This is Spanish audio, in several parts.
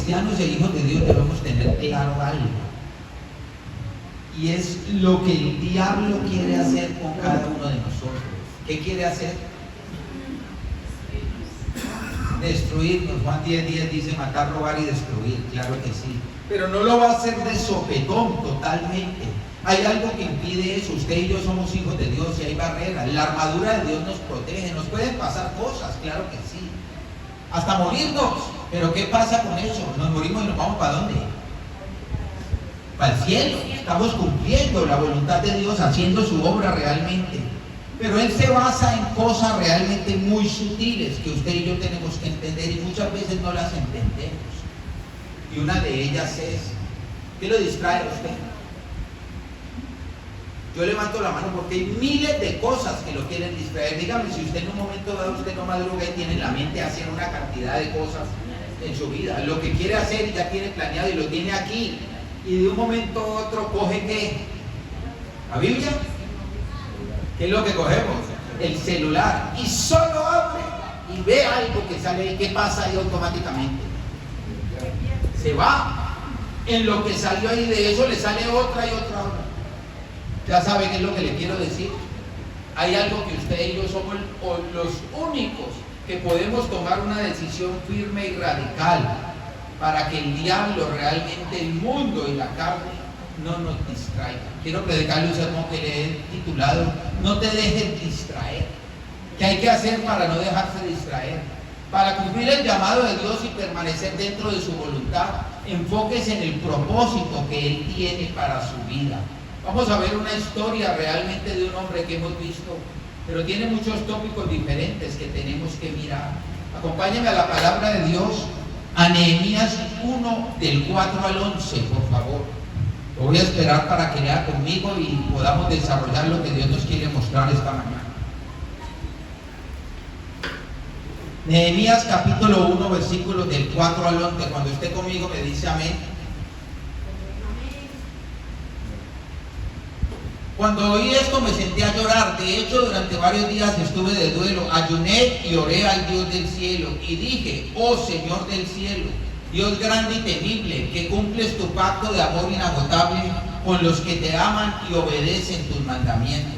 cristianos e hijos de Dios debemos tener claro algo. Y es lo que el diablo quiere hacer con cada uno de nosotros. ¿Qué quiere hacer? Destruirnos. Juan 10:10 dice matar, robar y destruir. Claro que sí. Pero no lo va a hacer de sopetón totalmente. Hay algo que impide eso. Usted y yo somos hijos de Dios y hay barreras. La armadura de Dios nos protege. Nos pueden pasar cosas, claro que sí. Hasta morirnos. Pero ¿qué pasa con eso? Nos morimos y nos vamos ¿para dónde? Para el cielo. Estamos cumpliendo la voluntad de Dios, haciendo su obra realmente. Pero Él se basa en cosas realmente muy sutiles que usted y yo tenemos que entender y muchas veces no las entendemos. Y una de ellas es, ¿qué lo distrae a usted? Yo levanto la mano porque hay miles de cosas que lo quieren distraer. Dígame si usted en un momento dado usted no madruga y tiene en la mente hacer una cantidad de cosas en su vida. Lo que quiere hacer ya tiene planeado y lo tiene aquí. Y de un momento a otro coge ¿qué? ¿La Biblia? ¿Qué es lo que cogemos? El celular. Y solo abre y ve algo que sale ahí. ¿Qué pasa ahí automáticamente? Se va. En lo que salió ahí de eso le sale otra y otra hora. Ya saben qué es lo que le quiero decir. Hay algo que usted y yo somos los únicos que podemos tomar una decisión firme y radical para que el diablo, realmente el mundo y la carne no nos distraigan. Quiero predicarle un sermón que le he titulado No te dejes distraer. ¿Qué hay que hacer para no dejarse distraer? Para cumplir el llamado de Dios y permanecer dentro de su voluntad, enfóquese en el propósito que Él tiene para su vida. Vamos a ver una historia realmente de un hombre que hemos visto, pero tiene muchos tópicos diferentes que tenemos que mirar. Acompáñenme a la palabra de Dios, a Nehemías 1, del 4 al 11, por favor. Lo voy a esperar para que lea conmigo y podamos desarrollar lo que Dios nos quiere mostrar esta mañana. Nehemías capítulo 1, versículos del 4 al 11. Cuando esté conmigo me dice amén. Cuando oí esto me senté a llorar. De hecho, durante varios días estuve de duelo. Ayuné y oré al Dios del cielo. Y dije, oh Señor del cielo, Dios grande y temible, que cumples tu pacto de amor inagotable con los que te aman y obedecen tus mandamientos.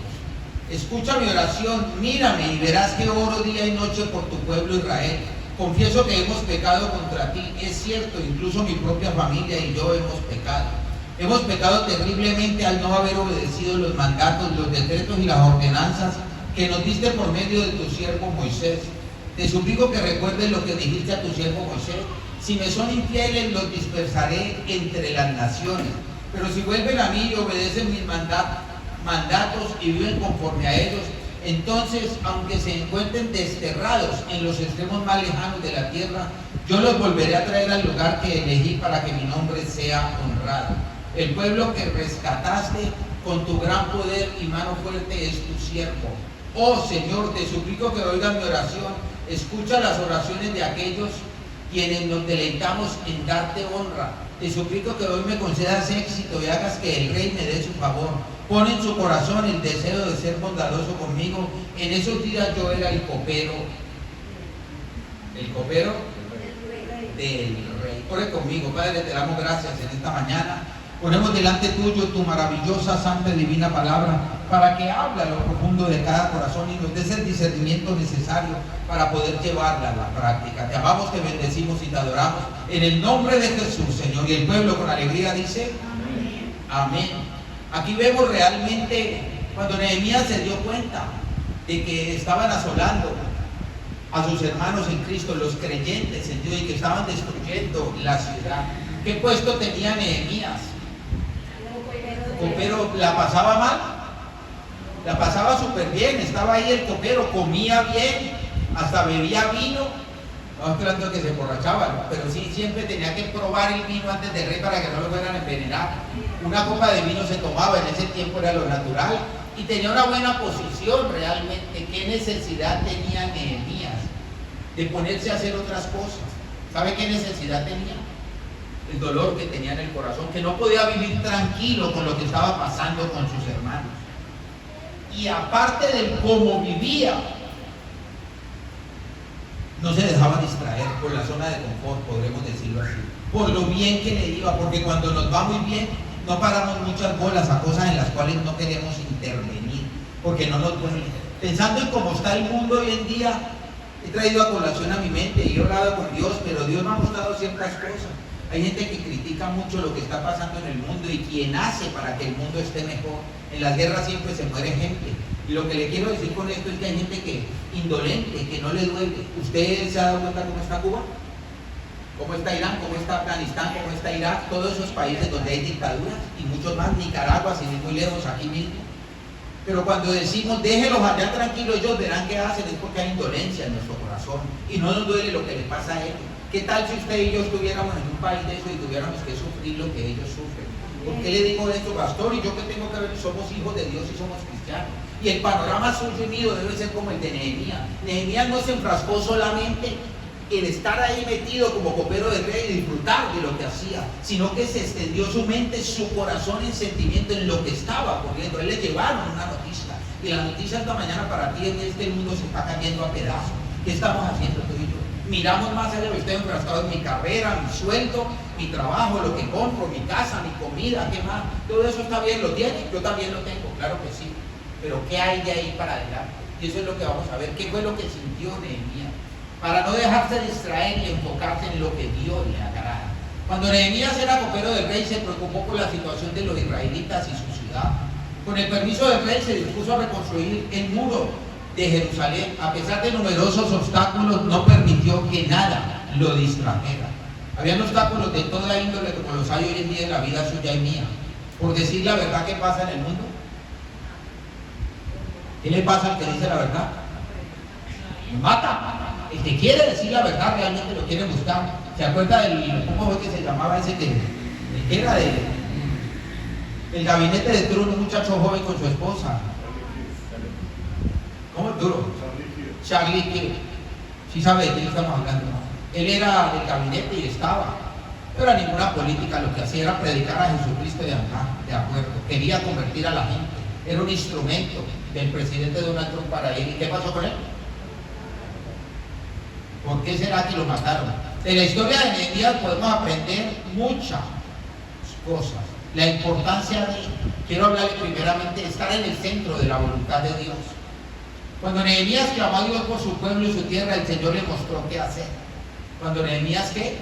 Escucha mi oración, mírame y verás que oro día y noche por tu pueblo Israel. Confieso que hemos pecado contra ti. Es cierto, incluso mi propia familia y yo hemos pecado. Hemos pecado terriblemente al no haber obedecido los mandatos, los decretos y las ordenanzas que nos diste por medio de tu siervo Moisés. Te suplico que recuerdes lo que dijiste a tu siervo Moisés. Si me son infieles, los dispersaré entre las naciones. Pero si vuelven a mí y obedecen mis mandatos y viven conforme a ellos, entonces, aunque se encuentren desterrados en los extremos más lejanos de la tierra, yo los volveré a traer al lugar que elegí para que mi nombre sea honrado. El pueblo que rescataste con tu gran poder y mano fuerte es tu siervo. Oh Señor, te suplico que oigas mi oración. Escucha las oraciones de aquellos quienes nos deleitamos en darte honra. Te suplico que hoy me concedas éxito y hagas que el rey me dé su favor. Pon en su corazón el deseo de ser bondadoso conmigo. En esos días yo era el copero del rey. Ore conmigo, Padre, te damos gracias en esta mañana. Ponemos delante tuyo tu maravillosa, santa y divina palabra para que hable a lo profundo de cada corazón y nos des el discernimiento necesario para poder llevarla a la práctica. Te amamos, te bendecimos y te adoramos en el nombre de Jesús, Señor. Y el pueblo con alegría dice amén. Amén. Aquí vemos realmente cuando Nehemías se dio cuenta de que estaban asolando a sus hermanos en Cristo, los creyentes en Dios, y que estaban destruyendo la ciudad. ¿Qué puesto tenía Nehemías? Copero. ¿La pasaba mal? La pasaba súper bien. Estaba ahí el copero, comía bien, hasta bebía vino. No esperando que se emborrachaba, ¿no? Pero sí, siempre tenía que probar el vino antes de rey para que no lo fueran a envenenar. Una copa de vino se tomaba, en ese tiempo era lo natural, y tenía una buena posición realmente. ¿Qué necesidad tenía Nehemías de ponerse a hacer otras cosas? ¿Sabe qué necesidad tenía? El dolor que tenía en el corazón, que no podía vivir tranquilo con lo que estaba pasando con sus hermanos. Y aparte del cómo vivía, no se dejaba distraer por la zona de confort, podremos decirlo así, por lo bien que le iba, porque cuando nos va muy bien, no paramos muchas bolas a cosas en las cuales no queremos intervenir, porque no nos duele. Pensando en cómo está el mundo hoy en día, he traído a colación a mi mente y he hablado con Dios, pero Dios me ha mostrado ciertas cosas. Hay gente que critica mucho lo que está pasando en el mundo y quién hace para que el mundo esté mejor. En las guerras siempre se muere gente. Y lo que le quiero decir con esto es que hay gente que indolente, que no le duele. ¿Usted se ha dado cuenta cómo está Cuba? ¿Cómo está Irán? ¿Cómo está Afganistán? ¿Cómo está Irak? Todos esos países donde hay dictaduras y muchos más, Nicaragua, sin ir muy lejos, aquí mismo. Pero cuando decimos, déjenlos allá tranquilos, ellos verán qué hacen, es porque hay indolencia en nuestro corazón y no nos duele lo que les pasa a ellos. ¿Qué tal si usted y yo estuviéramos en un país de eso y tuviéramos que sufrir lo que ellos sufren? ¿Por qué le digo esto, pastor? Y yo que tengo que ver, somos hijos de Dios y somos cristianos. Y el panorama suyo y mío debe ser como el de Nehemías. Nehemías no se enfrascó solamente en estar ahí metido como copero de rey y disfrutar de lo que hacía, sino que se extendió su mente, su corazón en sentimiento en lo que estaba ocurriendo. Él le llevaron una noticia, y la noticia esta mañana para ti es que el mundo se está cayendo a pedazos. ¿Qué estamos haciendo tú y yo? Miramos más allá, estoy enfrascado en mi carrera, mi sueldo, mi trabajo, lo que compro, mi casa, mi comida, ¿qué más? Todo eso está bien, lo tiene, yo también lo tengo, claro que sí, pero ¿qué hay de ahí para adelante? Y eso es lo que vamos a ver, ¿qué fue lo que sintió Nehemías? Para no dejarse distraer y enfocarse en lo que Dios le agrada. Cuando Nehemías era copero del rey, se preocupó por la situación de los israelitas y su ciudad. Con el permiso del rey, se dispuso a reconstruir el muro de Jerusalén. A pesar de numerosos obstáculos, no permitió que nada lo distrajera. Habían obstáculos de toda índole, como los hay hoy en día en la vida suya y mía. Por decir la verdad, ¿qué pasa en el mundo? ¿Qué le pasa al que dice la verdad? Lo mata. El que quiere decir la verdad realmente lo quiere buscar. ¿Se acuerda cómo fue que se llamaba ese que era del gabinete de Trump, un muchacho joven con su esposa? ¿Cómo es duro? Charlie Kirk. ¿Sí sabe de quién estamos hablando? Él era del gabinete y estaba. No era ninguna política, lo que hacía era predicar a Jesucristo de acuerdo. Quería convertir a la gente. Era un instrumento del presidente Donald Trump para él. ¿Y qué pasó con él? ¿Por qué será que lo mataron? De la historia de Nehemías podemos aprender muchas cosas. La importancia de, quiero hablarle primeramente, de estar en el centro de la voluntad de Dios. Cuando Nehemías clamó a Dios por su pueblo y su tierra, el Señor le mostró qué hacer. Cuando Nehemías, ¿qué?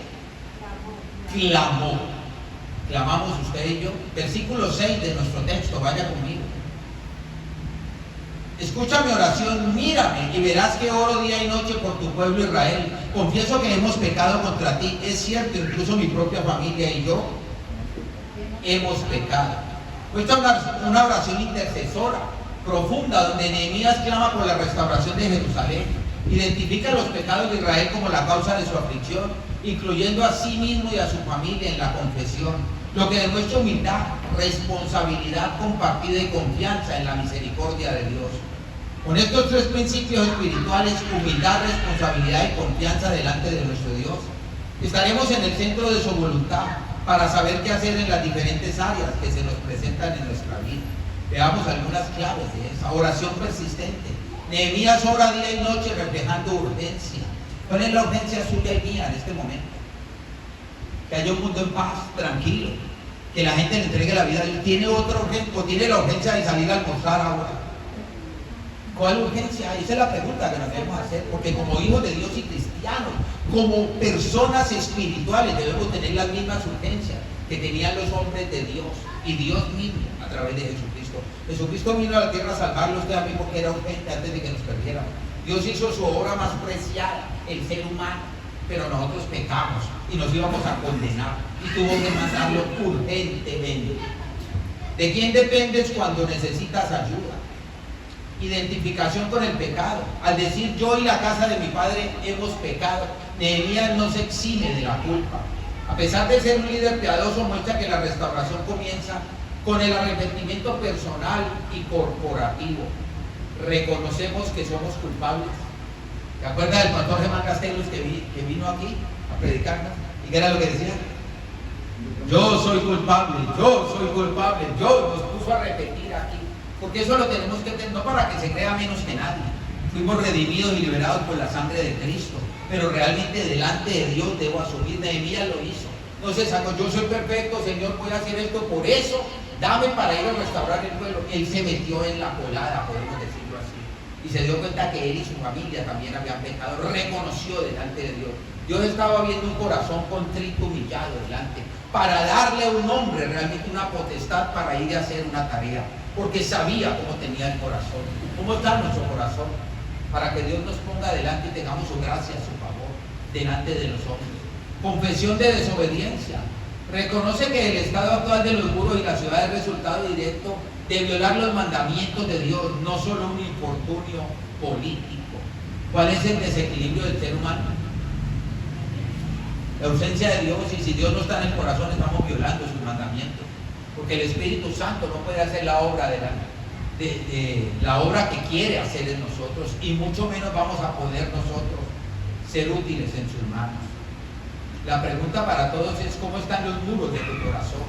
Clamó. Clamamos usted y yo. Versículo 6 de nuestro texto, vaya conmigo. Escucha mi oración, mírame y verás que oro día y noche por tu pueblo Israel. Confieso que hemos pecado contra ti. Es cierto, incluso mi propia familia y yo hemos pecado. Esta es una oración intercesora, profunda, donde Nehemías clama por la restauración de Jerusalén. Identifica los pecados de Israel como la causa de su aflicción, incluyendo a sí mismo y a su familia en la confesión, lo que demuestra humildad, responsabilidad compartida y confianza en la misericordia de Dios. Con estos tres principios espirituales, humildad, responsabilidad y confianza delante de nuestro Dios, estaremos en el centro de su voluntad para saber qué hacer en las diferentes áreas que se nos presentan en nuestra vida. Veamos algunas claves de esa oración persistente. Nehemías ora día y noche reflejando urgencia. ¿Cuál es la urgencia suya y mía en este momento? Que haya un mundo en paz, tranquilo, que la gente le entregue la vida a Dios. ¿Tiene otra urgencia o tiene la urgencia de salir a almorzar ahora? ¿Cuál urgencia? Esa es la pregunta que nos debemos hacer, porque como hijos de Dios y cristianos, como personas espirituales, debemos tener las mismas urgencias que tenían los hombres de Dios y Dios mismo a través de Jesucristo. Jesucristo vino a la tierra a salvarlo usted a mí porque era urgente antes de que nos perdiéramos. Dios hizo su obra más preciada, el ser humano, pero nosotros pecamos y nos íbamos a condenar y tuvo que mandarlo urgentemente. ¿De quién dependes cuando necesitas ayuda? Identificación con el pecado. Al decir yo y la casa de mi padre hemos pecado, Nehemías no se exime de la culpa. A pesar de ser un líder piadoso, muestra que la restauración comienza con el arrepentimiento personal y corporativo. Reconocemos que somos culpables. ¿Te acuerdas del pastor Germán Castelos que vino aquí a predicarnos? ¿Y qué era lo que decía? Yo soy culpable, yo soy culpable, yo nos puso a repetir aquí. Porque eso lo tenemos que tener, no para que se crea menos que nadie. Fuimos redimidos y liberados por la sangre de Cristo. pero realmente delante de Dios debo asumir. Nehemías lo hizo. No se sacó, yo soy perfecto, Señor, voy a hacer esto, por eso dame para ir a restaurar el pueblo. Él se metió en la colada, podemos decirlo así, y se dio cuenta que él y su familia también habían pecado. Reconoció delante de Dios. Dios estaba viendo un corazón contrito, humillado delante, para darle a un hombre realmente una potestad para ir a hacer una tarea, porque sabía cómo tenía el corazón, cómo está nuestro corazón, para que Dios nos ponga delante y tengamos su gracia, su favor, delante de los hombres. Confesión de desobediencia. Reconoce que el estado actual de los muros y la ciudad es resultado directo de violar los mandamientos de Dios, no solo un infortunio político. ¿Cuál es el desequilibrio del ser humano? La ausencia de Dios, y si Dios no está en el corazón, estamos violando sus mandamientos, porque el Espíritu Santo no puede hacer la obra la obra que quiere hacer en nosotros, y mucho menos vamos a poder nosotros ser útiles en sus manos. La pregunta para todos es: ¿cómo están los muros de tu corazón?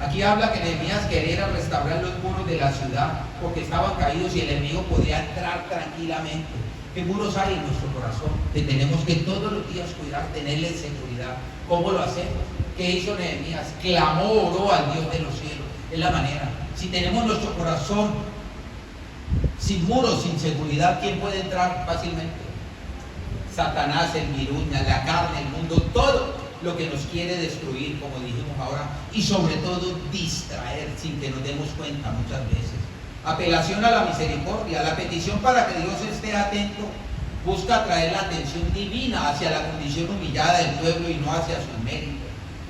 Aquí habla que Nehemías quería restaurar los muros de la ciudad porque estaban caídos y el enemigo podía entrar tranquilamente. ¿Qué muros hay en nuestro corazón que tenemos que todos los días cuidar, tenerle seguridad? ¿Cómo lo hacemos? ¿Qué hizo Nehemías? Clamó, oró al Dios de los cielos. Es la manera. Si tenemos nuestro corazón sin muros, sin seguridad, ¿quién puede entrar fácilmente? Satanás, el viruña, la carne, el mundo, todo lo que nos quiere destruir, como dijimos ahora, y sobre todo distraer sin que nos demos cuenta muchas veces. Apelación a la misericordia, la petición para que Dios esté atento, busca atraer la atención divina hacia la condición humillada del pueblo y no hacia sus méritos.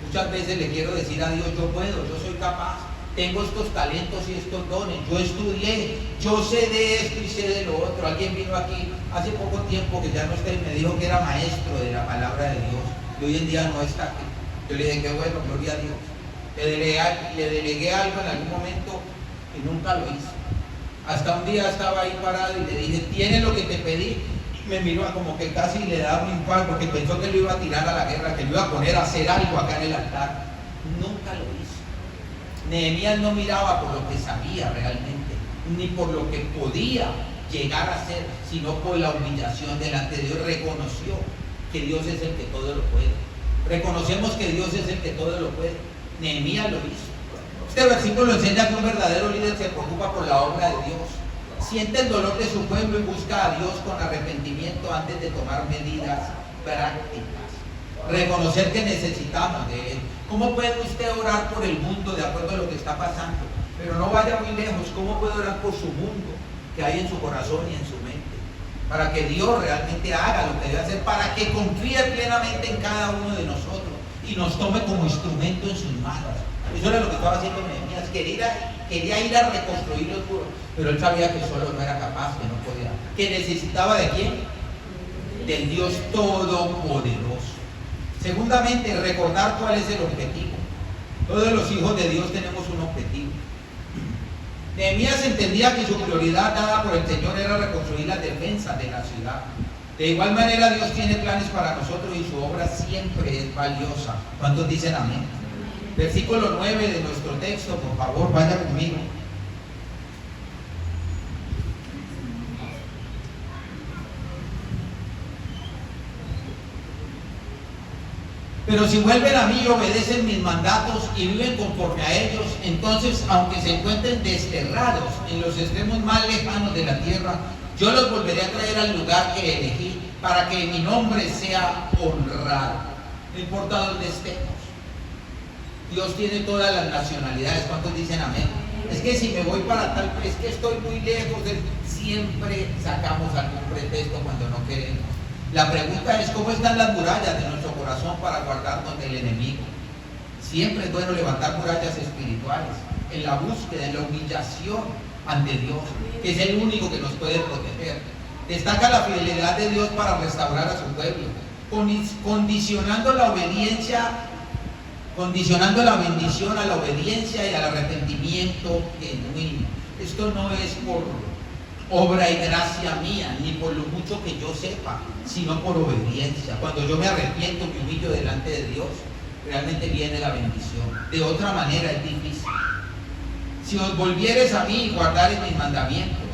Muchas veces le quiero decir a Dios: yo puedo, yo soy capaz, tengo estos talentos y estos dones, yo estudié, yo sé de esto y sé de lo otro. Alguien vino aquí hace poco tiempo, que ya no está, y me dijo que era maestro de la palabra de Dios, y hoy en día no está aquí. Yo le dije: qué bueno, gloria a Dios. Le delegué algo en algún momento y nunca lo hice. Hasta un día estaba ahí parado y le dije: ¿tienes lo que te pedí? Y me miró como que casi le daba un infarto, porque pensó que lo iba a tirar a la guerra, que lo iba a poner a hacer algo acá en el altar. Nunca lo hizo. Nehemías no miraba por lo que sabía realmente, ni por lo que podía llegar a ser, sino por la humillación delante de Dios. Reconoció que Dios es el que todo lo puede. Reconocemos que Dios es el que todo lo puede. Nehemías lo hizo. Este versículo enseña que un verdadero líder se preocupa por la obra de Dios, siente el dolor de su pueblo y busca a Dios con arrepentimiento antes de tomar medidas prácticas. Reconocer que necesitamos de Él. ¿Cómo puede usted orar por el mundo de acuerdo a lo que está pasando? Pero no vaya muy lejos. ¿Cómo puede orar por su mundo que hay en su corazón y en su mente? Para que Dios realmente haga lo que debe hacer, para que confíe plenamente en cada uno de nosotros y nos tome como instrumento en sus manos. Eso era lo que estaba haciendo Nehemías. Quería ir a reconstruir los muros, pero él sabía que solo no era capaz, que no podía. ¿Que necesitaba de quién? Del Dios Todopoderoso. Segundamente, recordar cuál es el objetivo. Todos los hijos de Dios tenemos un objetivo. Nehemías entendía que su prioridad dada por el Señor era reconstruir las defensas de la ciudad. De igual manera, Dios tiene planes para nosotros y su obra siempre es valiosa. ¿Cuántos dicen amén? Versículo 9 de nuestro texto, por favor, vaya conmigo. Pero si vuelven a mí y obedecen mis mandatos y viven conforme a ellos, entonces, aunque se encuentren desterrados en los extremos más lejanos de la tierra, yo los volveré a traer al lugar que elegí, para que mi nombre sea honrado. No importa dónde estemos. Dios tiene todas las nacionalidades. ¿Cuántos dicen amén? Es que si me voy para tal, es que estoy muy lejos. Siempre sacamos algún pretexto cuando no queremos. La pregunta es: ¿cómo están las murallas de nuestro corazón para guardarnos del enemigo? Siempre es bueno levantar murallas espirituales, en la búsqueda, en la humillación ante Dios, que es el único que nos puede proteger. Destaca la fidelidad de Dios para restaurar a su pueblo, condicionando la obediencia, condicionando la bendición a la obediencia y al arrepentimiento genuino. Esto no es por obra y gracia mía, ni por lo mucho que yo sepa, sino por obediencia. Cuando yo me arrepiento, me humillo delante de Dios, realmente viene la bendición. De otra manera es difícil. Si os volvieres a mí y guardares mis mandamientos,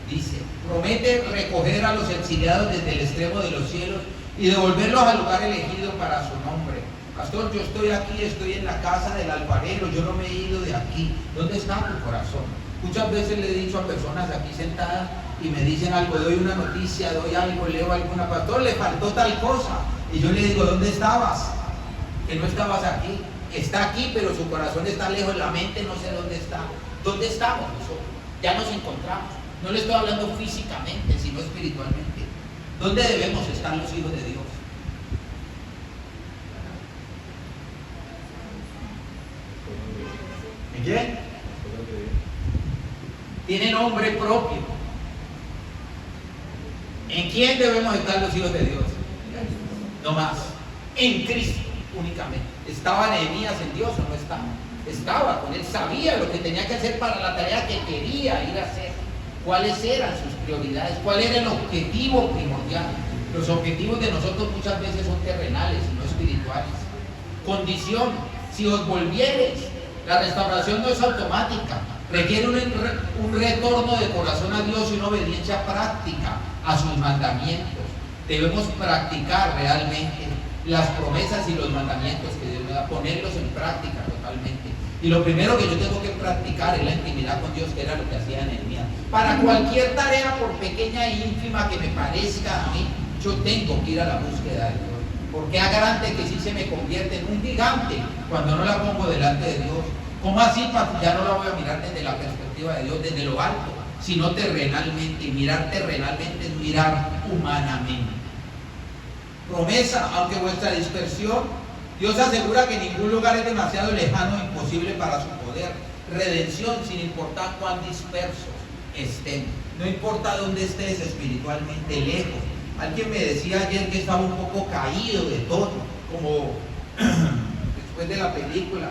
dice, promete recoger a los exiliados desde el extremo de los cielos y devolverlos al lugar elegido para su nombre. Pastor, yo estoy aquí, estoy en la casa del alfarero, yo no me he ido de aquí. ¿Dónde está tu corazón? Muchas veces le he dicho a personas aquí sentadas y me dicen algo, doy una noticia, doy algo, leo alguna, pastor, le faltó tal cosa. Y yo le digo, ¿dónde estabas? Que no estabas aquí. Está aquí, pero su corazón está lejos, la mente no sé dónde está. ¿Dónde estamos nosotros? Ya nos encontramos. No le estoy hablando físicamente, sino espiritualmente. ¿Dónde debemos estar los hijos de Dios? ¿En quién? Tiene nombre propio. ¿En quién debemos estar los hijos de Dios? No más. En Cristo únicamente. ¿Estaba Nehemías en Dios o no estaba? Estaba con él, sabía lo que tenía que hacer para la tarea que quería ir a hacer. ¿Cuáles eran sus prioridades? ¿Cuál era el objetivo primordial? Los objetivos de nosotros muchas veces son terrenales y no espirituales. Condición: si os volviereis. La restauración no es automática, requiere un retorno de corazón a Dios y una obediencia práctica a sus mandamientos. Debemos practicar realmente las promesas y los mandamientos que Dios me da, ponerlos en práctica totalmente. Y lo primero que yo tengo que practicar es la intimidad con Dios, que era lo que hacía Nehemías. Para cualquier tarea, por pequeña e ínfima que me parezca a mí, yo tengo que ir a la búsqueda de Dios. Porque es garante que sí se me convierte en un gigante cuando no la pongo delante de Dios. ¿Cómo así, papi? Ya no la voy a mirar desde la perspectiva de Dios, desde lo alto, sino terrenalmente. Y mirar terrenalmente es mirar humanamente. Promesa: aunque vuestra dispersión, Dios asegura que ningún lugar es demasiado lejano o imposible para su poder. Redención, sin importar cuán dispersos estén. No importa dónde estés espiritualmente, lejos. Alguien me decía ayer que estaba un poco caído de todo, como después de la película,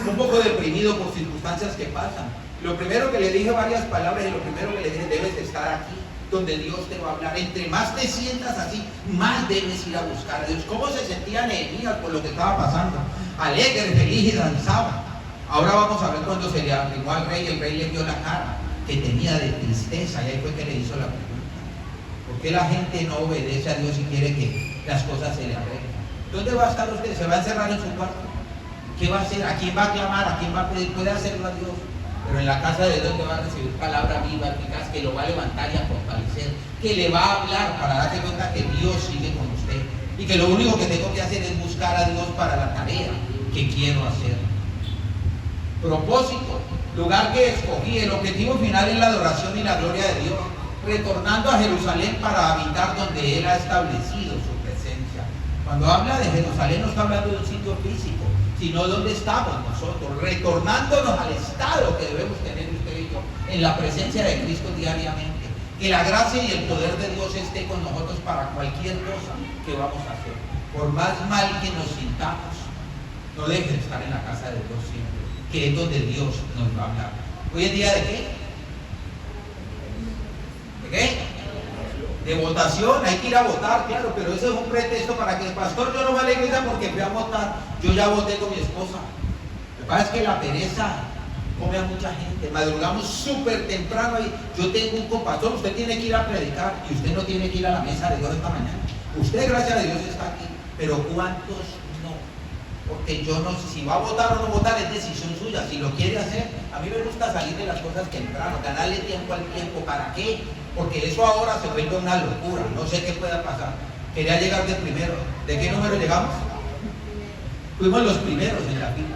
un poco deprimido por circunstancias que pasan. Lo primero que le dije, varias palabras, y lo primero que le dije: debes estar aquí, donde Dios te va a hablar. Entre más te sientas así, más debes ir a buscar a Dios. ¿Cómo se sentía Nehemías por lo que estaba pasando? Alegre, feliz y danzaba. Ahora vamos a ver cuando se le arrimó al rey, el rey le vio la cara que tenía de tristeza, y ahí fue que le hizo la pregunta: ¿por qué la gente no obedece a Dios y quiere que las cosas se le arreglen? ¿Dónde va a estar usted? ¿Se va a encerrar en su cuarto? ¿Qué va a hacer? ¿A quién va a clamar? ¿A quién va a pedir? Puede hacerlo a Dios, pero en la casa de Dios te va a recibir palabra viva, eficaz, que lo va a levantar y a fortalecer, que le va a hablar para darse cuenta que Dios sigue con usted, y que lo único que tengo que hacer es buscar a Dios para la tarea que quiero hacer. Propósito: lugar que escogí. El objetivo final es la adoración y la gloria de Dios, retornando a Jerusalén para habitar donde Él ha establecido su presencia. Cuando habla de Jerusalén, no está hablando de un sitio físico, sino donde estamos nosotros, retornándonos al estado que debemos tener usted y yo, en la presencia de Cristo diariamente. Que la gracia y el poder de Dios esté con nosotros para cualquier cosa que vamos a hacer. Por más mal que nos sintamos, no deje de estar en la casa de Dios siempre, que es donde Dios nos va a hablar. ¿Hoy es día de qué? ¿De qué? De votación. Hay que ir a votar, claro, pero eso es un pretexto para que el pastor, yo no me alegre porque fui a votar. Yo ya voté con mi esposa. Lo que pasa es que la pereza come a mucha gente. Madrugamos súper temprano y yo tengo un compastor. Usted tiene que ir a predicar y usted no tiene que ir a la mesa de Dios esta mañana. Usted, gracias a Dios, está aquí, pero ¿cuántos no? Porque yo no sé si va a votar o no votar, es decisión suya. Si lo quiere hacer, a mí me gusta salir de las cosas temprano, ganarle tiempo al tiempo. ¿Para qué? Porque eso ahora se vuelve una locura. No sé qué pueda pasar. Quería llegar de primero. ¿De qué número llegamos? Fuimos los primeros en la fila.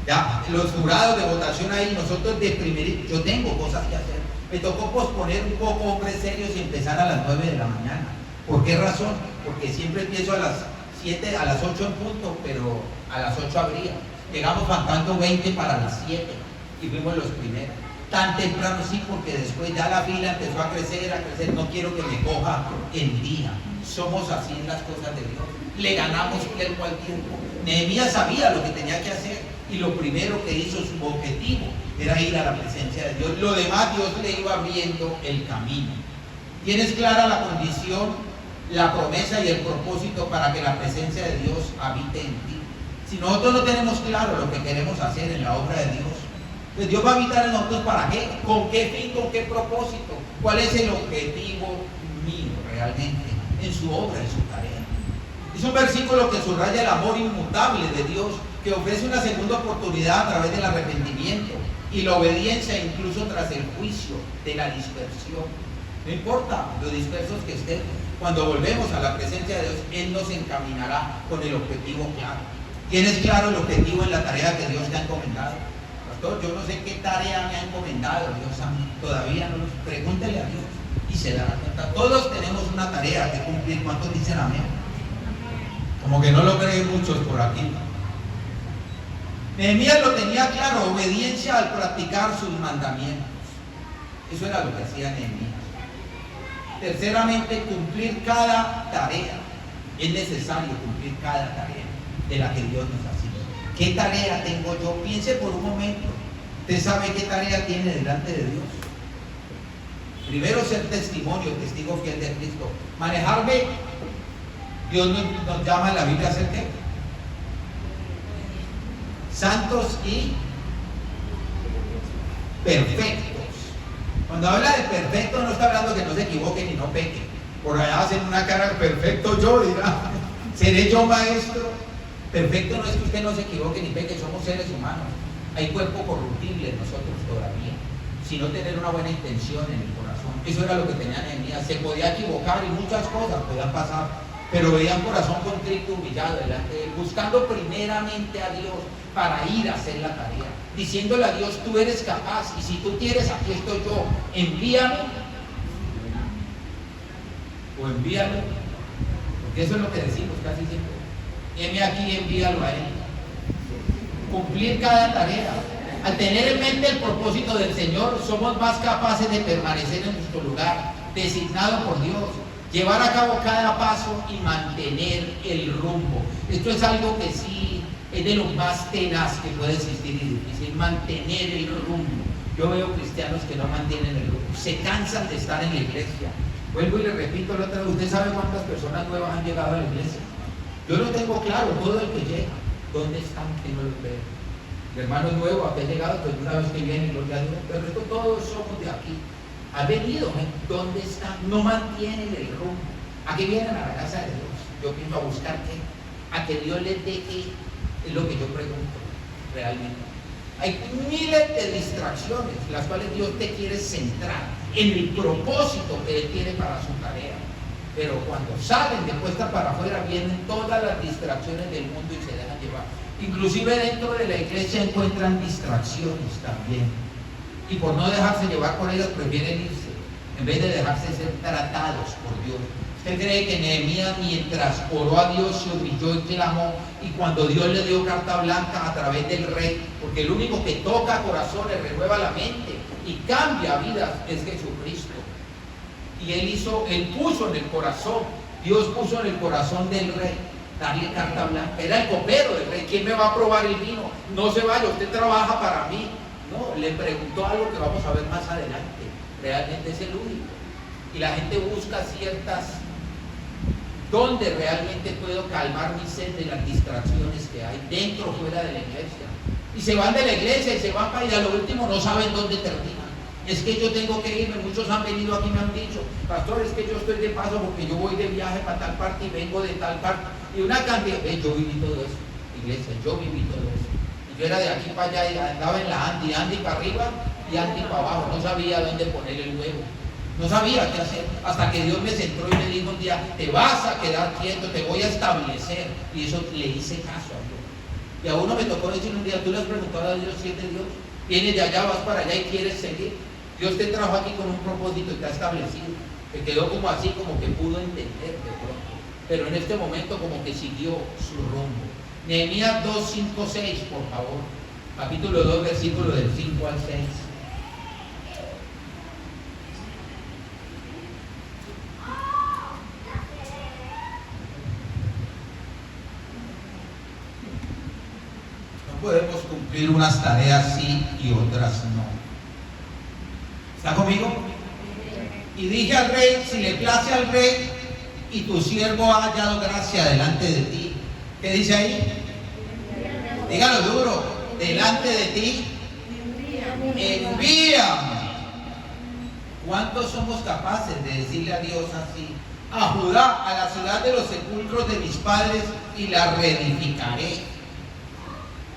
Ya, los jurados de votación ahí, nosotros de primerito. Yo tengo cosas que hacer. Me tocó posponer un poco hombres serios y empezar a las 9 de la mañana. ¿Por qué razón? Porque siempre empiezo a las 7, a las 8 en punto, pero a las 8 habría. Llegamos faltando 20 para las 7 y fuimos los primeros. Tan temprano sí, porque después ya la fila empezó a crecer, no quiero que me coja el día. Somos así en las cosas de Dios. Le ganamos tiempo al tiempo. Nehemías sabía lo que tenía que hacer y lo primero que hizo, su objetivo, era ir a la presencia de Dios. Lo demás Dios le iba abriendo el camino. Tienes clara la condición, la promesa y el propósito para que la presencia de Dios habite en ti. Si nosotros no tenemos claro lo que queremos hacer en la obra de Dios, pues Dios va a habitar en nosotros. ¿Para qué? ¿Con qué fin? ¿Con qué propósito? ¿Cuál es el objetivo mío realmente en su obra, en su tarea? Es un versículo que subraya el amor inmutable de Dios, que ofrece una segunda oportunidad a través del arrepentimiento y la obediencia incluso tras el juicio de la dispersión. No importa lo dispersos que estemos, cuando volvemos a la presencia de Dios, Él nos encaminará con el objetivo claro. ¿Tienes claro el objetivo en la tarea que Dios te ha encomendado? Pastor, yo no sé qué tarea me ha encomendado Dios a mí, todavía no lo sé. Pregúntele a Dios y se dará cuenta. Todos tenemos una tarea que cumplir. ¿Cuántos dicen amén? Como que no lo creen muchos por aquí. Nehemías lo tenía claro, obediencia al practicar sus mandamientos. Eso era lo que hacía Nehemías. Terceramente, cumplir cada tarea. Es necesario cumplir cada tarea de la que Dios nos ha asignado. ¿Qué tarea tengo yo? Piense por un momento. ¿Usted sabe qué tarea tiene delante de Dios? Primero, ser testimonio, testigo fiel de Cristo. Manejarme. Dios nos llama en la Biblia a ser ¿qué? Santos y perfectos. Cuando habla de perfecto no está hablando que no se equivoquen y no pequen. Por allá hacen una cara, perfecto yo, dirá, seré yo maestro. Perfecto no es que usted no se equivoque ni peque, somos seres humanos. Hay cuerpo corruptible en nosotros todavía, sino tener una buena intención en el corazón. Eso era lo que tenía Nehemías. Se podía equivocar y muchas cosas podían pasar, pero veía un corazón contrito, humillado delante de Él, buscando primeramente a Dios para ir a hacer la tarea, diciéndole a Dios, tú eres capaz, y si tú quieres, aquí estoy yo, envíame, o envíalo, porque eso es lo que decimos casi siempre, heme aquí, envíalo a Él. Cumplir cada tarea. Al tener en mente el propósito del Señor, somos más capaces de permanecer en nuestro lugar, designado por Dios, llevar a cabo cada paso y mantener el rumbo. Esto es algo que sí es de lo más tenaz que puede existir y difícil, mantener el rumbo. Yo veo cristianos que no mantienen el rumbo, se cansan de estar en la iglesia. Vuelvo y le repito la otra vez, ¿usted sabe cuántas personas nuevas han llegado a la iglesia? Yo lo tengo claro, todo el que llega, ¿dónde están? Que no los veo. El hermano nuevo, ha llegado, pues una vez que viene, los de adultos, pero esto todos somos de aquí. Ha venido, ¿dónde están? No mantienen el rumbo. ¿A qué vienen? A la casa de Dios. Yo pienso a buscar qué, a que Dios les dé qué, es lo que yo pregunto realmente. Hay miles de distracciones, las cuales Dios te quiere centrar en el propósito que Él tiene para su tarea. Pero cuando salen de puesta para afuera, vienen todas las distracciones del mundo y se dejan llevar. Inclusive dentro de la iglesia encuentran distracciones también. Y por no dejarse llevar por ellos, prefieren irse, en vez de dejarse ser tratados por Dios. ¿Usted cree que Nehemías, mientras oró a Dios, se humilló y clamó, y cuando Dios le dio carta blanca a través del rey, porque el único que toca corazones, renueva la mente y cambia vidas es Jesucristo? Y él puso en el corazón, Dios puso en el corazón del rey darle carta blanca. Era el copero del rey. ¿Quién me va a probar el vino? No se vaya, usted trabaja para mí. No, le preguntó algo que vamos a ver más adelante. Realmente es el único. Y la gente busca ciertas, donde realmente puedo calmar mi sed de las distracciones que hay dentro o fuera de la iglesia. Y se van de la iglesia y se van para allá, a lo último no saben dónde terminan. Es que yo tengo que irme, muchos han venido aquí y me han dicho, pastor, es que yo estoy de paso porque yo voy de viaje para tal parte y vengo de tal parte. Y una cantidad, yo viví todo eso, iglesia, yo viví todo eso. Y yo era de aquí para allá y andaba en la Andy para arriba y Andy para abajo, no sabía dónde poner el huevo. No sabía qué hacer, hasta que Dios me centró y me dijo un día, te vas a quedar quieto, te voy a establecer. Y eso le hice caso a Dios. Y a uno me tocó decir un día, tú le has preguntado a Dios si es de Dios, vienes de allá, vas para allá y quieres seguir. Dios te trajo aquí con un propósito y te ha establecido. Te quedó como así, como que pudo entender de pronto. Pero en este momento como que siguió su rumbo. Nehemías 2, 5, 6, por favor. Capítulo 2, versículo del 5 al 6. Podemos cumplir unas tareas sí y otras no. ¿Está conmigo? Y dije al rey, si le place al rey y tu siervo ha hallado gracia delante de ti. ¿Qué dice ahí? Dígalo duro. Delante de ti, envíame. ¿Cuántos somos capaces de decirle a Dios así? a Judá, a la ciudad de los sepulcros de mis padres, y la reedificaré.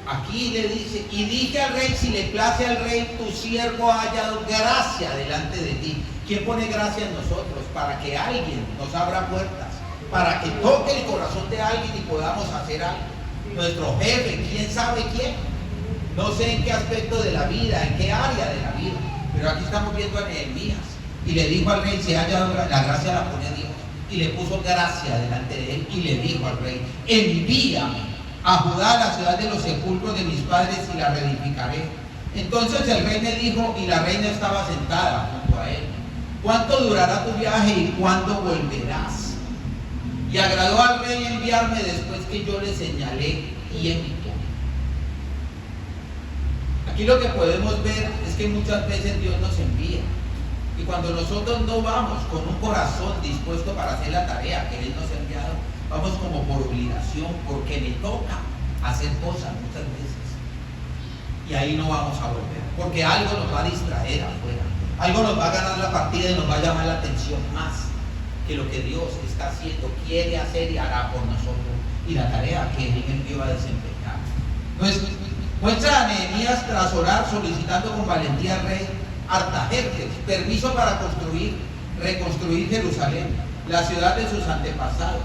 Aquí le dice, y dije al rey, si le place al rey, tu siervo ha hallado gracia delante de ti. ¿Quién pone gracia en nosotros? Para que alguien nos abra puertas, para que toque el corazón de alguien y podamos hacer algo. Nuestro jefe, quién sabe quién, no sé en qué aspecto de la vida, en qué área de la vida, pero aquí estamos viendo a Nehemías, y le dijo al rey, se ha hallado la gracia, la pone Dios, y le puso gracia delante de él, y le dijo al rey, envíame a Judá, a la ciudad de los sepulcros de mis padres, y la reedificaré. Entonces el rey me dijo, y la reina estaba sentada junto a él, ¿cuánto durará tu viaje y cuándo volverás? Y agradó al rey enviarme después que yo le señalé tiempo. Aquí lo que podemos ver es que muchas veces Dios nos envía, y cuando nosotros no vamos con un corazón dispuesto para hacer la tarea que Él nos ha enviado, vamos como por obligación, porque me toca hacer cosas muchas veces, y ahí no vamos a volver, porque algo nos va a distraer afuera, algo nos va a ganar la partida y nos va a llamar la atención más que lo que Dios está haciendo, quiere hacer y hará por nosotros, y la tarea que Él envió a desempeñar. Entonces, muestra a Nehemías tras orar, solicitando con valentía al rey Artajerjes permiso para reconstruir Jerusalén, la ciudad de sus antepasados.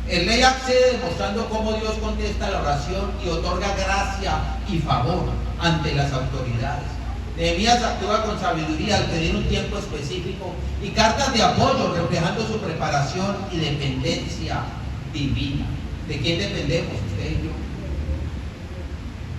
El rey accede demostrando cómo Dios contesta la oración y otorga gracia y favor ante las autoridades. Nehemías actúa con sabiduría al pedir un tiempo específico y cartas de apoyo reflejando su preparación y dependencia divina. ¿De quién dependemos, usted y yo?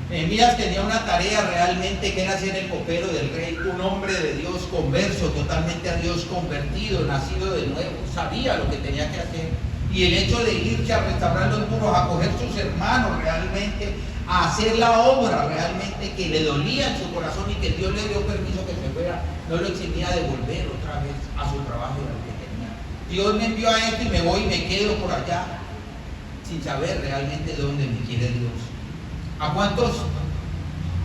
Nehemías tenía una tarea realmente, que era ser el copero del rey, un hombre de Dios converso, totalmente a Dios convertido, nacido de nuevo, sabía lo que tenía que hacer. Y el hecho de irse a restaurar los muros, a coger sus hermanos realmente, a hacer la obra realmente que le dolía en su corazón y que Dios le dio permiso que se fuera, no lo eximía de volver otra vez a su trabajo y a lo que tenía. Dios me envió a esto y me voy y me quedo por allá, sin saber realmente dónde me quiere Dios. ¿A cuántos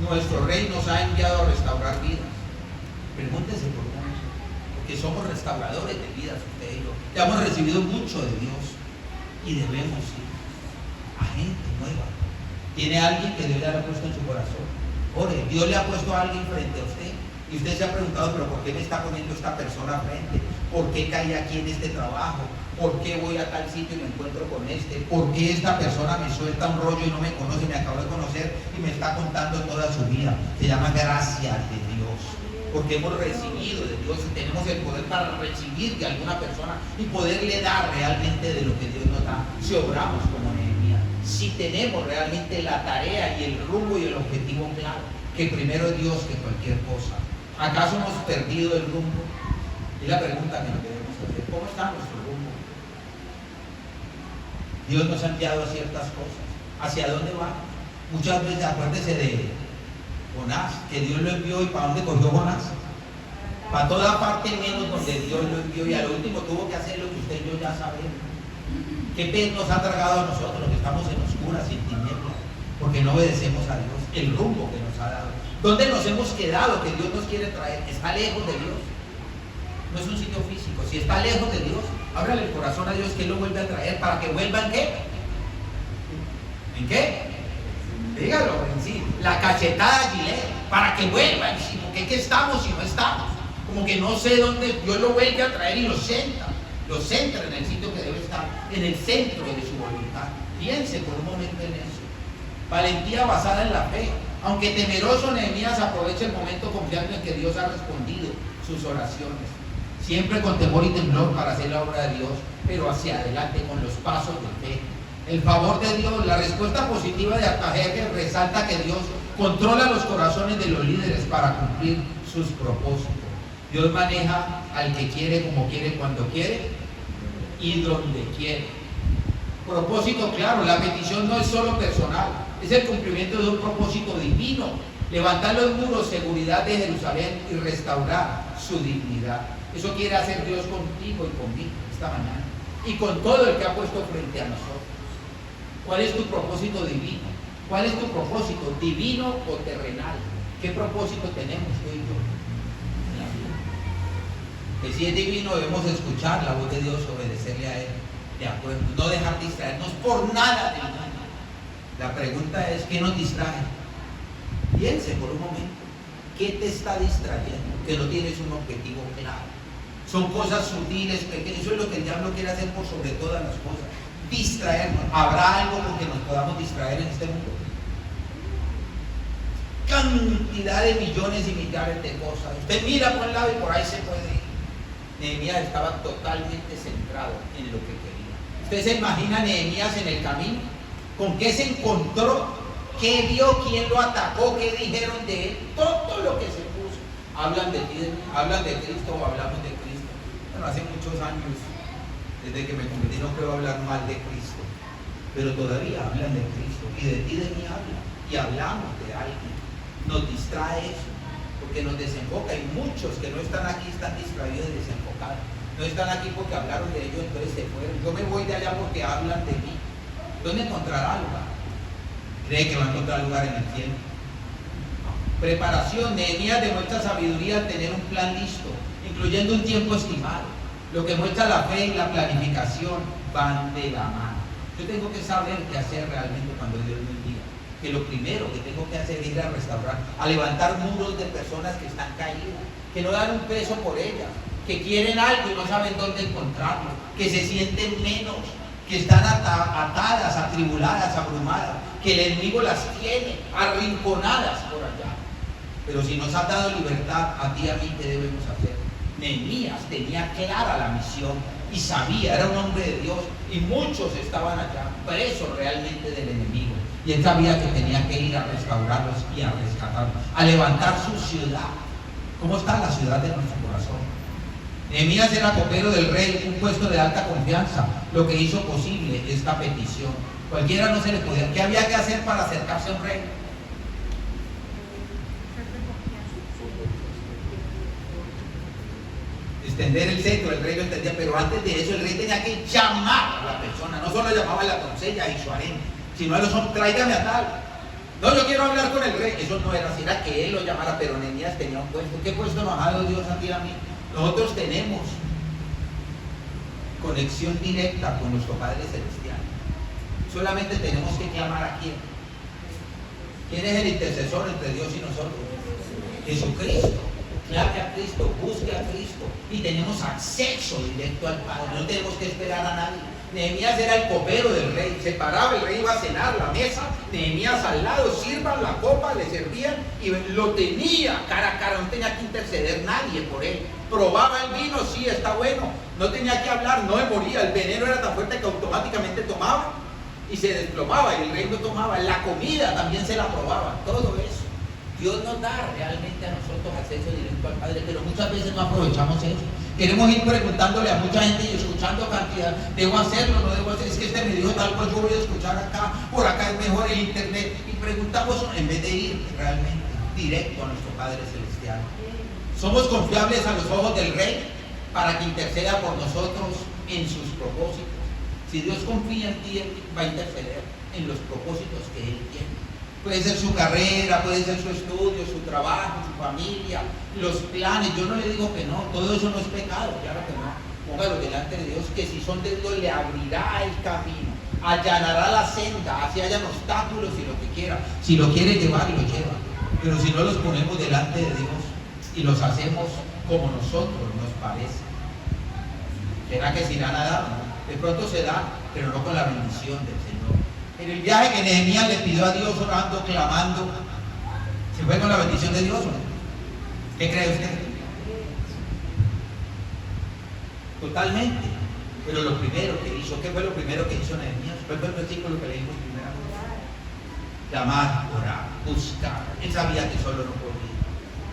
nuestro rey nos ha enviado a restaurar vidas? Pregúntese por qué, porque somos restauradores de vidas, usted y yo. Ya hemos recibido mucho de Dios y debemos ir a gente nueva. ¿Tiene alguien que Dios le haya puesto en su corazón? Ore, Dios le ha puesto a alguien frente a usted y usted se ha preguntado, pero ¿por qué me está poniendo esta persona frente? ¿Por qué caí aquí en este trabajo? ¿Por qué voy a tal sitio y me encuentro con este? ¿Por qué esta persona me suelta un rollo y no me conoce, me acabo de conocer y me está contando toda su vida? Se llama gracia de Dios, porque hemos recibido de Dios y tenemos el poder para recibir de alguna persona y poderle dar realmente de lo que Dios nos da, si obramos como Nehemías, si tenemos realmente la tarea y el rumbo y el objetivo claro, que primero es Dios que cualquier cosa. ¿Acaso hemos perdido el rumbo? Es la pregunta que nos debemos hacer. ¿Cómo está nuestro rumbo? Dios nos ha enviado a ciertas cosas. ¿Hacia dónde va? Muchas veces, acuérdese de Jonás, que Dios lo envió, y ¿para dónde cogió Jonás? Para toda parte menos donde Dios lo envió, y al último tuvo que hacer lo que usted y yo ya sabemos. ¿Qué pez nos ha tragado a nosotros, que estamos en oscuras y en tinieblas? Porque no obedecemos a Dios, el rumbo que nos ha dado. ¿Dónde nos hemos quedado que Dios nos quiere traer? ¿Está lejos de Dios? No es un sitio físico. Si está lejos de Dios, ábrale el corazón a Dios, que Él lo vuelve a traer. ¿Para que vuelva en qué? ¿En qué? Dígalo en sí. La cachetada Gillette, para que vuelva en sí. Porque ¿qué estamos si no estamos? Como que no sé dónde. Dios lo vuelve a traer y lo centra en el sitio que debe estar, en el centro de su voluntad. Piense por un momento en eso. Valentía basada en la fe. Aunque temeroso, Nehemías aprovecha el momento confiando en que Dios ha respondido sus oraciones. Siempre con temor y temblor para hacer la obra de Dios, pero hacia adelante con los pasos de fe. El favor de Dios, la respuesta positiva de Artajerjes resalta que Dios controla los corazones de los líderes para cumplir sus propósitos. Dios maneja al que quiere, como quiere, cuando quiere y donde quiere. Propósito claro, la petición no es solo personal, es el cumplimiento de un propósito divino. Levantar los muros, seguridad de Jerusalén y restaurar su dignidad. Eso quiere hacer Dios contigo y conmigo esta mañana. Y con todo el que ha puesto frente a nosotros. ¿Cuál es tu propósito divino? ¿Cuál es tu propósito, divino o terrenal? ¿Qué propósito tenemos tú y yo en la vida? Que si es divino debemos escuchar la voz de Dios, obedecerle a Él, de acuerdo, no dejar distraernos por nada del mundo. La pregunta es, ¿qué nos distrae? Piense por un momento, ¿qué te está distrayendo? Que no tienes un objetivo claro. Son cosas sutiles, pequeñas, eso es lo que el diablo quiere hacer por sobre todas las cosas, distraernos. ¿Habrá algo con que nos podamos distraer en este mundo? Cantidad de millones y millares de cosas. Usted mira por un lado y por ahí se puede ir. Nehemías estaba totalmente centrado en lo que quería. ¿Usted se imagina a Nehemías en el camino? ¿Con qué se encontró? ¿Qué vio? ¿Quién lo atacó? ¿Qué dijeron de él? Todo lo que se puso. ¿Hablan de ti? ¿Hablan de Cristo o hablamos de Cristo? Bueno, hace muchos años, desde que me convertí, no creo hablar mal de Cristo, pero todavía hablan de Cristo, y de ti, de mí hablan, y hablamos de alguien. Nos distrae eso, porque nos desenfoca, y muchos que no están aquí están distraídos y desenfocados. No están aquí porque hablaron de ellos, entonces se fueron. Yo me voy de allá porque hablan de mí. ¿Dónde encontrará lugar? ¿Cree que va a encontrar lugar en el cielo? Preparación. Nehemías demuestra sabiduría al tener un plan listo, incluyendo un tiempo estimado. Lo que muestra la fe y la planificación van de la mano. Yo tengo que saber qué hacer realmente cuando Dios me envía. Que lo primero que tengo que hacer es ir a restaurar, a levantar muros de personas que están caídas, que no dan un peso por ellas, que quieren algo y no saben dónde encontrarlo, que se sienten menos, que están atadas, atribuladas, abrumadas, que el enemigo las tiene arrinconadas por allá. Pero si nos ha dado libertad, a ti y a mí, ¿qué debemos hacer? Nehemías tenía clara la misión y sabía, era un hombre de Dios, y muchos estaban allá, presos realmente del enemigo. Y él sabía que tenía que ir a restaurarlos y a rescatarlos, a levantar su ciudad. ¿Cómo está la ciudad de nuestro corazón? Nehemías era copero del rey, un puesto de alta confianza, lo que hizo posible esta petición. Cualquiera no se le podía. ¿Qué había que hacer para acercarse a un rey? Extender el cetro, el rey lo entendía, pero antes de eso el rey tenía que llamar a la persona. No solo llamaba a la doncella y su harén, sino a los hombres, tráigame a tal. No, yo quiero hablar con el rey. Eso no era así, era que él lo llamara, pero Nehemías tenía un puesto. ¿Qué puesto nos ha dado Dios a ti y a mí? Nosotros tenemos conexión directa con nuestro Padre Celestial. Solamente tenemos que clamar a quién. ¿Quién es el intercesor entre Dios y nosotros? Jesucristo. Clame a Cristo, busque a Cristo y tenemos acceso directo al Padre. No tenemos que esperar a nadie. Nehemías era el copero del rey. Se paraba, el rey iba a cenar la mesa, Nehemías al lado, sirvan la copa, le servían y lo tenía cara a cara. No tenía que interceder nadie por él. Probaba el vino, sí, está bueno. No tenía que hablar, no me moría. El veneno era tan fuerte que automáticamente tomaba y se desplomaba, y el rey no tomaba. La comida también se la probaba, todo eso. Dios nos da realmente a nosotros acceso directo al Padre, pero muchas veces no aprovechamos eso. Queremos ir preguntándole a mucha gente y escuchando cantidad. ¿Debo hacerlo? ¿No debo hacerlo? Es que este me dijo tal, pues yo voy a escuchar acá. Por acá es mejor el internet. Y preguntamos en vez de ir realmente directo a nuestro Padre Celestial. ¿Somos confiables a los ojos del Rey para que interceda por nosotros en sus propósitos? Si Dios confía en ti, Él va a interceder en los propósitos que Él tiene. Puede ser su carrera, puede ser su estudio, su trabajo, su familia, los planes. Yo no le digo que no, todo eso no es pecado, claro que no. Póngalo delante de Dios, que si son de Dios le abrirá el camino, allanará la senda, así hayan obstáculos y lo que quiera. Si lo quiere llevar, lo lleva. Pero si no los ponemos delante de Dios y los hacemos como nosotros nos parece, ¿será que se irán a dar? De pronto se da, pero no con la bendición del Señor. En el viaje que Nehemías le pidió a Dios, orando, clamando, ¿se fue con la bendición de Dios o no? ¿Qué cree usted? Totalmente. Pero lo primero que hizo, ¿qué fue lo primero que hizo Nehemías? ¿Cuál fue el versículo que leímos primero? Llamar, orar, buscar. Él sabía que solo no podía.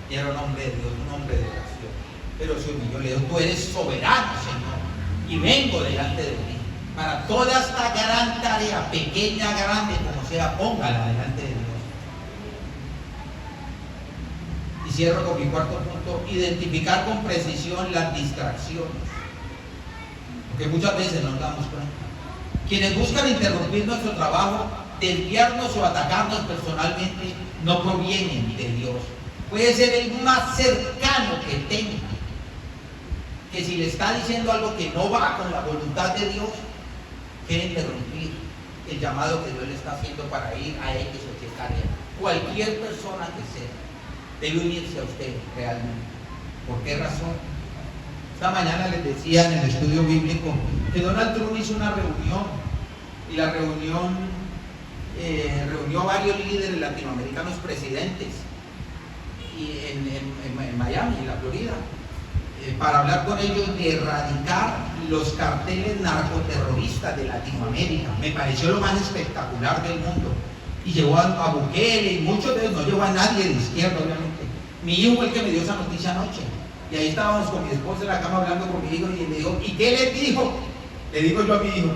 Y era un hombre de Dios, un hombre de oración. Pero se humilló, le dijo: tú eres soberano, Señor, y vengo delante de ti. Para toda esta gran tarea, pequeña, grande, como sea, póngala delante de Dios. Y cierro con mi cuarto punto: identificar con precisión las distracciones. Porque muchas veces nos damos cuenta. Quienes buscan interrumpir nuestro trabajo, desviarnos o atacarnos personalmente, no provienen de Dios. Puede ser el más cercano que tenga, que si le está diciendo algo que no va con la voluntad de Dios, quiere interrumpir el llamado que Dios le está haciendo para ir a X o Y área. Cualquier persona que sea, debe unirse a usted realmente. ¿Por qué razón? Esta mañana les decía en el estudio bíblico que Donald Trump hizo una reunión, y la reunión reunió varios líderes latinoamericanos presidentes y en Miami, en la Florida, para hablar con ellos de erradicar los carteles narcoterroristas de Latinoamérica. Me pareció lo más espectacular del mundo. Y llevó a Bukele, y muchos de ellos, no llevó a nadie de izquierda, obviamente. Mi hijo fue el que me dio esa noticia anoche. Y ahí estábamos con mi esposa en la cama hablando con mi hijo, y me dijo, ¿y qué les dijo? Le digo yo a mi hijo,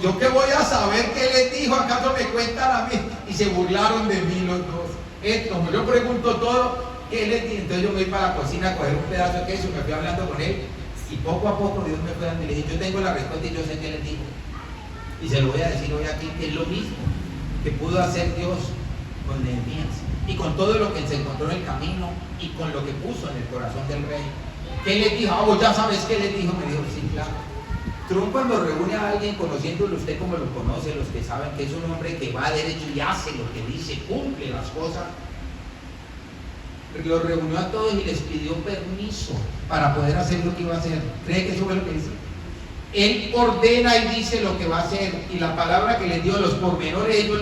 ¿yo qué voy a saber qué les dijo? ¿Acaso me cuentan a mí? Y se burlaron de mí los dos. Como yo pregunto todo, ¿qué les dijo? Entonces yo me fui para la cocina a coger un pedazo de queso, me fui hablando con él, y poco a poco Dios me fue dando, y le dije, yo tengo la respuesta y yo sé qué les dijo. Y se lo voy a decir hoy aquí, que es lo mismo que pudo hacer Dios con Nehemías, y con todo lo que se encontró en el camino, y con lo que puso en el corazón del rey. ¿Qué les dijo? Vos ya sabes qué les dijo. Me dijo, sí, claro. Trump, cuando reúne a alguien, conociéndolo usted como lo conoce, los que saben que es un hombre que va derecho y hace lo que dice, cumple las cosas, los reunió a todos y les pidió permiso para poder hacer lo que iba a hacer. ¿Cree que eso fue lo que hizo? Él ordena y dice lo que va a hacer, y la palabra que les dio, los pormenores, ellos